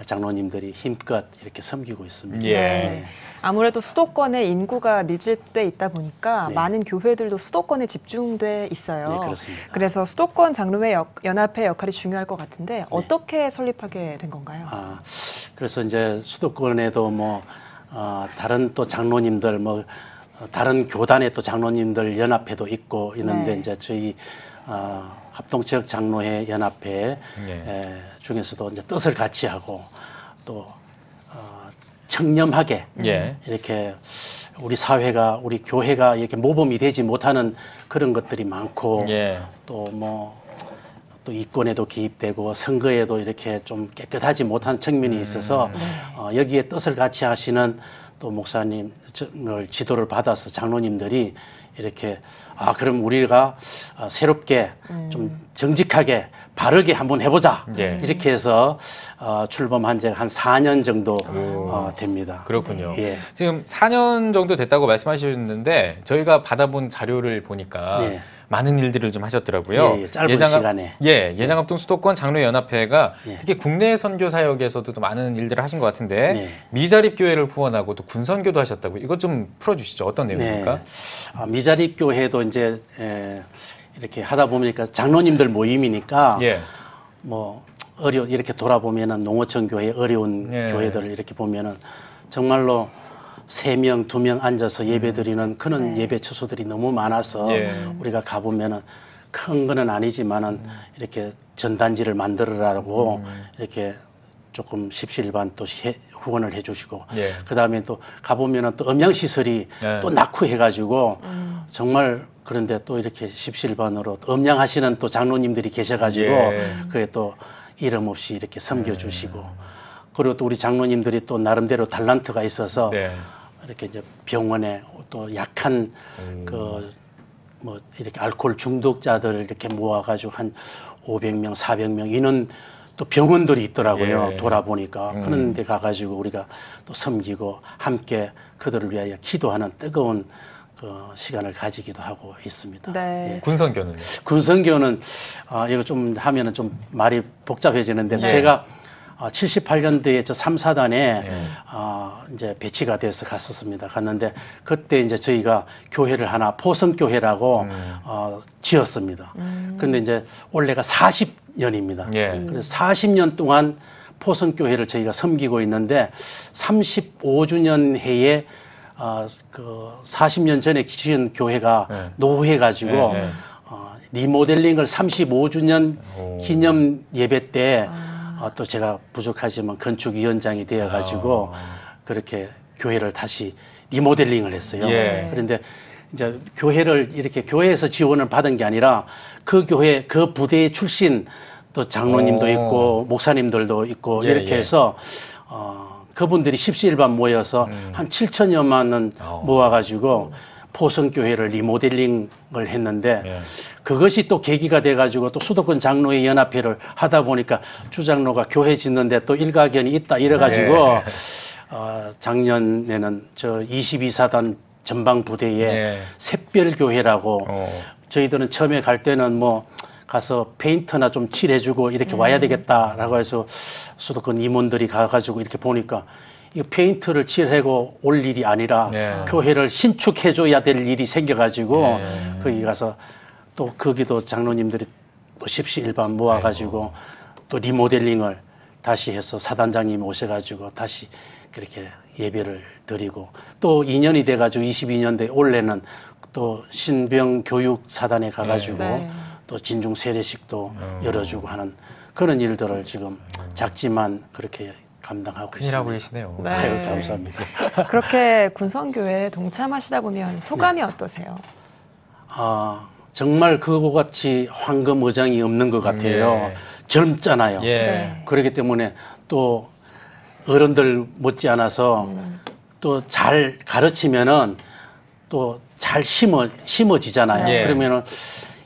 장로님들이 힘껏 이렇게 섬기고 있습니다. 네. 네. 아무래도 수도권에 인구가 밀집돼 있다 보니까 많은 교회들도 수도권에 집중돼 있어요. 네, 그렇습니다. 그래서 수도권 장로회 연합회 역할이 중요할 것 같은데 어떻게 설립하게 된 건가요? 그래서 이제 수도권에도 뭐 다른 또 장로님들 뭐 다른 교단의 또 장로님들 연합회도 있고 있는데 이제 저희 합동지역 장로회 연합회 중에서도 이제 뜻을 같이 하고 또 청렴하게 이렇게 우리 사회가 우리 교회가 이렇게 모범이 되지 못하는 그런 것들이 많고 또 뭐 또 이권에도 개입되고 선거에도 이렇게 좀 깨끗하지 못한 측면이 있어서 여기에 뜻을 같이 하시는 또 목사님을 지도를 받아서 장로님들이 이렇게 그럼 우리가 새롭게 좀 정직하게 바르게 한번 해보자 이렇게 해서 출범한 지가 한 4년 정도 됩니다. 그렇군요. 예. 지금 4년 정도 됐다고 말씀하셨는데 저희가 받아본 자료를 보니까 많은 일들을 좀 하셨더라고요. 짧은 시간에. 예장합동 수도권 장로연합회가 특히 국내 선교 사역에서도 또 많은 일들을 하신 것 같은데 미자립 교회를 후원하고 또 군선교도 하셨다고 이것 좀 풀어주시죠. 어떤 내용입니까? 미자립 교회도 이제 이렇게 하다 보니까 장로님들 모임이니까 뭐 이렇게 돌아보면은 농어촌 교회 어려운 교회들을 이렇게 보면은 정말로 3명, 2명 앉아서 예배드리는 그런 예배 처소들이 너무 많아서 우리가 가보면은 큰 거는 아니지만은 이렇게 전단지를 만들어라고 이렇게 조금 십시일반 또 후원을 해주시고 그 다음에 또 가보면은 또 음향시설이 또 낙후해가지고 정말 그런데 또 이렇게 십시일반으로 음양하시는 또 장로님들이 계셔가지고 그게 또 이름 없이 이렇게 섬겨주시고 그리고 또 우리 장로님들이 또 나름대로 달란트가 있어서 이렇게 이제 병원에 또 약한 뭐 이렇게 알코올 중독자들 이렇게 모아가지고 한 500명, 400명 이런 또 병원들이 있더라고요. 돌아보니까 그런 데 가가지고 우리가 또 섬기고 함께 그들을 위하여 기도하는 뜨거운 그 시간을 가지기도 하고 있습니다. 군선교는요? 군선교는 이거 좀 하면은 좀 말이 복잡해지는데 제가 78년도에 저 3, 4단에 이제 배치가 돼서 갔었습니다. 갔는데 그때 이제 저희가 교회를 하나 포성교회라고 지었습니다. 그런데 이제 올해가 40년입니다. 그래서 40년 동안 포성교회를 저희가 섬기고 있는데 35주년 해에 그 40년 전에 지은 교회가 노후해가지고 리모델링을 35주년 기념 예배 때 또 제가 부족하지만 건축위원장이 되어가지고 그렇게 교회를 다시 리모델링을 했어요. 그런데 이제 교회를 이렇게 교회에서 지원을 받은 게 아니라 그 교회 그 부대의 출신 또 장로님도 있고 목사님들도 있고 이렇게 해서 그분들이 십시일반 모여서 한 7천여만 원 모아가지고 포성교회를 리모델링을 했는데 그것이 또 계기가 돼가지고 또 수도권 장로회 연합회를 하다 보니까 주장로가 교회 짓는데 또 일가견이 있다 이래가지고 작년에는 저 22사단 전방부대에 샛별교회라고 저희들은 처음에 갈 때는 뭐 가서 페인트나 좀 칠해주고 이렇게 와야 되겠다라고 해서 수도권 임원들이 가가지고 이렇게 보니까 이 페인트를 칠하고 올 일이 아니라 교회를 신축해줘야 될 일이 생겨가지고 거기 가서 또 거기도 장로님들이 또 십시일반 모아가지고 또 리모델링을 다시 해서 사단장님이 오셔가지고 다시 그렇게 예배를 드리고 또 2년이 돼가지고 22년도에 올해는 또 신병교육사단에 가가지고 또 진중 세례식도 열어주고 하는 그런 일들을 지금 작지만 그렇게 감당하고 큰일 하고 계시네요. 아유, 감사합니다. 그렇게 군선교회에 동참하시다 보면 소감이 어떠세요? 정말 그거 같이 황금어장이 없는 것 같아요. 젊잖아요. 그렇기 때문에 또 어른들 못지않아서 또 잘 가르치면은 또 잘 심어지잖아요. 그러면은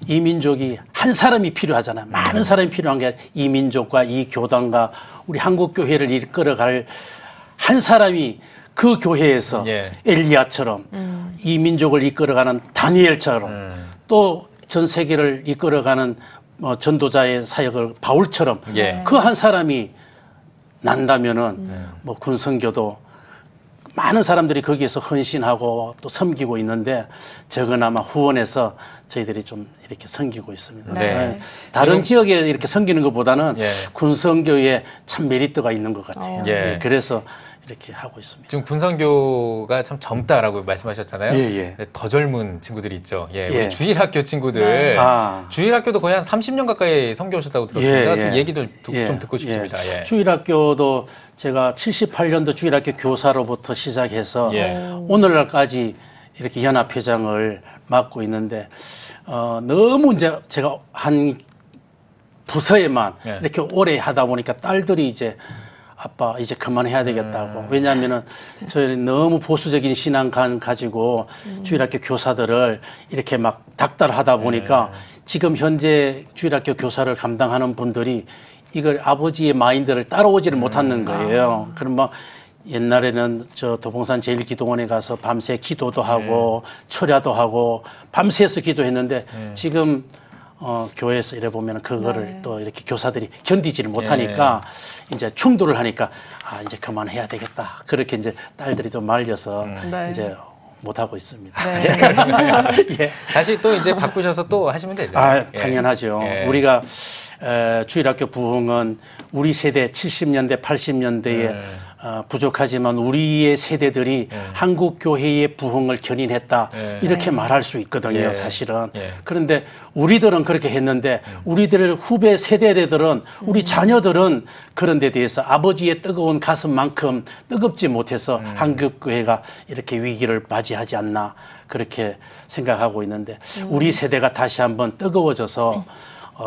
이 민족이 한 사람이 필요하잖아요. 많은 사람이 필요한 게 이 민족과 이 교단과 우리 한국 교회를 이끌어갈 한 사람이 그 교회에서 엘리야처럼 이 민족을 이끌어가는 다니엘처럼 또 전 세계를 이끌어가는 전도자의 사역을 바울처럼 예. 그 한 사람이 난다면은 뭐 군선교도 많은 사람들이 거기에서 헌신하고 또 섬기고 있는데 적어나마 후원해서 저희들이 좀 이렇게 섬기고 있습니다. 네. 다른 지역에 이렇게 섬기는 것보다는 예. 군선교에 참 메리트가 있는 것 같아요. 예. 예, 그래서 이렇게 하고 있습니다. 지금 군선교가 참 젊다라고 말씀하셨잖아요. 예, 예. 네, 더 젊은 친구들이 있죠. 예, 예. 우리 주일학교 친구들. 네. 아. 주일학교도 거의 한 30년 가까이 섬겨오셨다고 들었습니다. 예, 좀 예. 얘기들 예, 좀 듣고 싶습니다. 예. 예. 주일학교도 제가 78년도 주일학교 교사로부터 시작해서 예. 오늘날까지 이렇게 연합회장을 맡고 있는데 너무 이제 제가 한 부서에만 예. 이렇게 오래 하다 보니까 딸들이 이제 아빠 이제 그만해야 되겠다고. 왜냐하면은 저희는 너무 보수적인 신앙관 가지고 주일학교 교사들을 이렇게 막 닥달하다 보니까 지금 현재 주일학교 교사를 감당하는 분들이 이걸 아버지의 마인드를 따라오지를 못하는 거예요. 그럼 막 옛날에는 저 도봉산 제일기도원에 가서 밤새 기도도 하고 철야도 하고 밤새서 기도했는데 지금 교회에서 이래 보면 그거를 또 이렇게 교사들이 견디지를 못하니까 이제 충돌을 하니까 아 이제 그만해야 되겠다. 그렇게 이제 딸들이 좀 말려서 이제 못 하고 있습니다. 예. 다시 또 이제 바꾸셔서 또 하시면 되죠. 아 당연하죠. 예. 우리가 주일학교 부흥은 우리 세대 70년대, 80년대에 부족하지만 우리의 세대들이 한국 교회의 부흥을 견인했다 이렇게 말할 수 있거든요. 예. 사실은. 예. 그런데 우리들은 그렇게 했는데 우리들 후배 세대들은 우리 자녀들은 그런 데 대해서 아버지의 뜨거운 가슴만큼 뜨겁지 못해서 한국 교회가 이렇게 위기를 맞이하지 않나 그렇게 생각하고 있는데 우리 세대가 다시 한번 뜨거워져서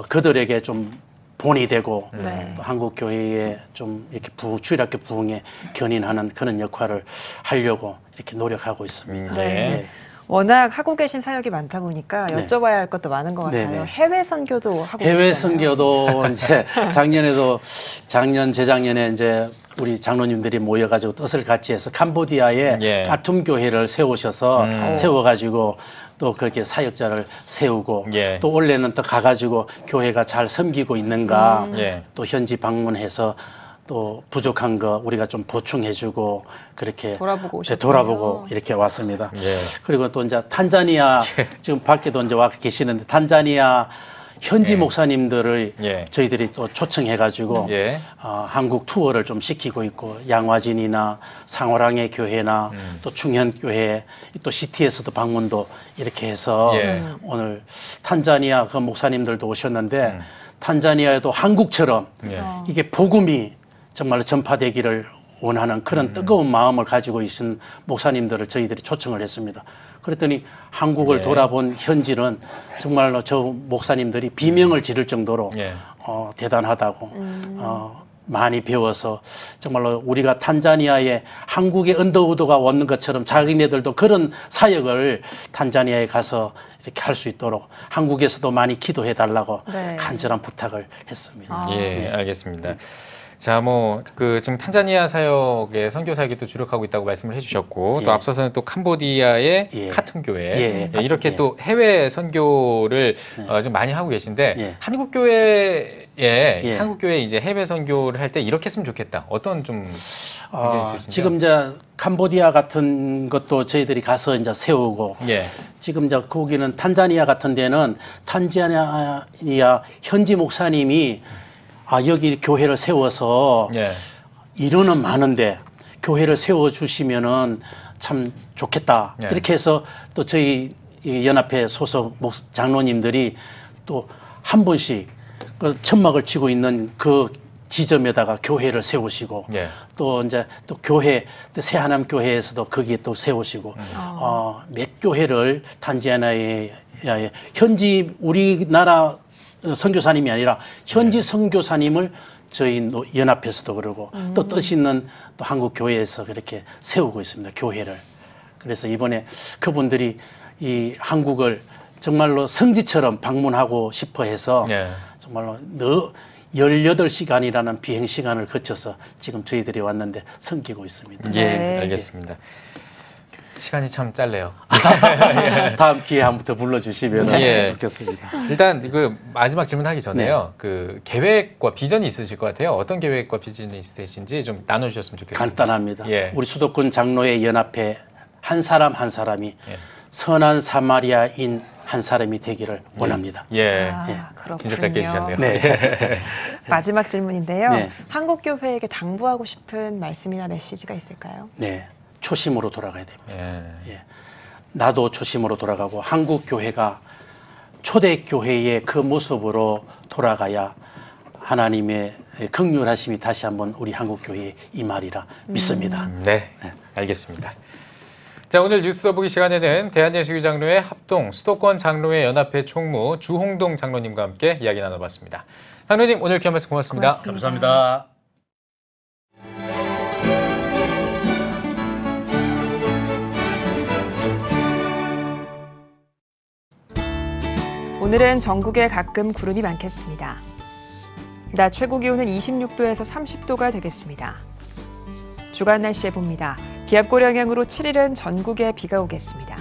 그들에게 좀 본이 되고 또 한국 교회에 좀 이렇게 주일학교 부흥에 견인하는 그런 역할을 하려고 이렇게 노력하고 있습니다. 네. 워낙 하고 계신 사역이 많다 보니까 여쭤봐야 할 것도 많은 것 같아요. 네네. 해외 선교도 하고 해외 계시잖아요. 선교도 이제 재작년에 이제 우리 장로님들이 모여가지고 뜻을 같이 해서 캄보디아에 까툼 교회를 세우셔서 세워가지고 또 그렇게 사역자를 세우고 또 올해는 또 가가지고 교회가 잘 섬기고 있는가 또 현지 방문해서 또 부족한 거 우리가 좀 보충해주고 그렇게 돌아보고 오셨군요. 돌아보고 이렇게 왔습니다. 그리고 또 이제 탄자니아 지금 밖에도 이제 와 계시는데 탄자니아 현지 목사님들을 저희들이 또 초청해가지고 한국 투어를 좀 시키고 있고 양화진이나 상호랑의 교회나 또 충현교회 또 시티에서도 방문도 이렇게 해서 오늘 탄자니아 그 목사님들도 오셨는데 탄자니아에도 한국처럼 이게 복음이 정말로 전파되기를 원하는 그런 뜨거운 마음을 가지고 있는 목사님들을 저희들이 초청을 했습니다. 그랬더니 한국을 돌아본 현지는 정말로 저 목사님들이 비명을 지를 정도로 대단하다고 많이 배워서 정말로 우리가 탄자니아에 한국의 언더우드가 왔는 것처럼 자기네들도 그런 사역을 탄자니아에 가서 이렇게 할 수 있도록 한국에서도 많이 기도해 달라고 간절한 부탁을 했습니다. 예, 알겠습니다. 자, 지금 탄자니아 사역에 선교 사역에 또 주력하고 있다고 말씀을 해주셨고, 또 앞서서는 또 캄보디아의 카툼 교회 이렇게 또 해외 선교를 좀 많이 하고 계신데 한국 교회에 이제 해외 선교를 할 때 이렇게 했으면 좋겠다. 어떤 좀 의견이 있으신가요? 지금 이제 캄보디아 같은 것도 저희들이 가서 이제 세우고 지금 이제 거기는 탄자니아 같은 데는 탄자니아 현지 목사님이 여기 교회를 세워서 인원은 많은데 교회를 세워주시면은 참 좋겠다. 이렇게 해서 또 저희 연합회 소속 장로님들이 또 한 분씩 그 천막을 치고 있는 그 지점에다가 교회를 세우시고 또 이제 또 교회 새하남 교회에서도 거기에 또 세우시고 몇 교회를 탄자니아에 현지 우리나라 선교사님이 아니라 현지 선교사님을 저희 연합에서도 그러고 또 뜻 있는 또 한국 교회에서 그렇게 세우고 있습니다. 교회를. 그래서 이번에 그분들이 이 한국을 정말로 성지처럼 방문하고 싶어 해서 정말로 18시간이라는 비행 시간을 거쳐서 지금 저희들이 왔는데 섬기고 있습니다. 예, 알겠습니다. 시간이 참 짧네요. 다음 기회에 한 번 더 불러주시면 예. 좋겠습니다. 일단 그 마지막 질문하기 전에요. 그 계획과 비전이 있으실 것 같아요. 어떤 계획과 비전이 있으신지 좀 나눠주셨으면 좋겠습니다. 간단합니다. 예. 우리 수도권 장로회 연합회 한 사람 한 사람이 선한 사마리아인 한 사람이 되기를 원합니다. 예. 그렇군요. 진짜 짧게 해주셨네요. 네. 마지막 질문인데요. 네. 한국교회에게 당부하고 싶은 말씀이나 메시지가 있을까요? 네, 초심으로 돌아가야 됩니다. 예. 예. 나도 초심으로 돌아가고 한국 교회가 초대 교회의 그 모습으로 돌아가야 하나님의 긍휼하심이 다시 한번 우리 한국 교회에 임하리라 믿습니다. 네, 알겠습니다. 자, 오늘 뉴스 더보기 시간에는 대한예수교 장로회 합동 수도권 장로회 연합회 총무 주홍동 장로님과 함께 이야기 나눠봤습니다. 장로님, 오늘 귀한 말씀 고맙습니다. 감사합니다. 오늘은 전국에 가끔 구름이 많겠습니다. 낮 최고 기온은 26도에서 30도가 되겠습니다. 주간 날씨 해봅니다. 기압골 영향으로 7일은 전국에 비가 오겠습니다.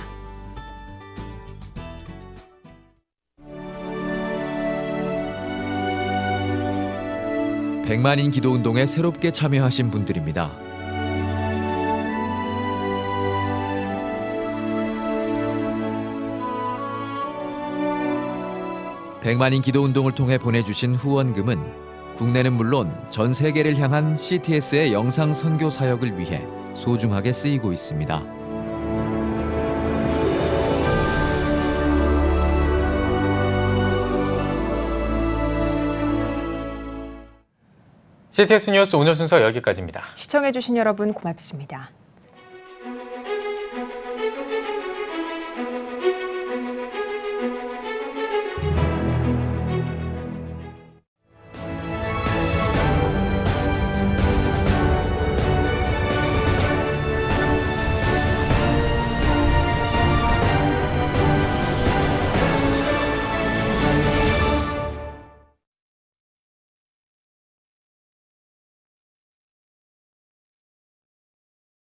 백만인 기도운동에 새롭게 참여하신 분들입니다. 백만인 기도운동을 통해 보내주신 후원금은 국내는 물론 전 세계를 향한 CTS의 영상 선교 사역을 위해 소중하게 쓰이고 있습니다. CTS 뉴스 오늘 순서 여기까지입니다. 시청해주신 여러분 고맙습니다.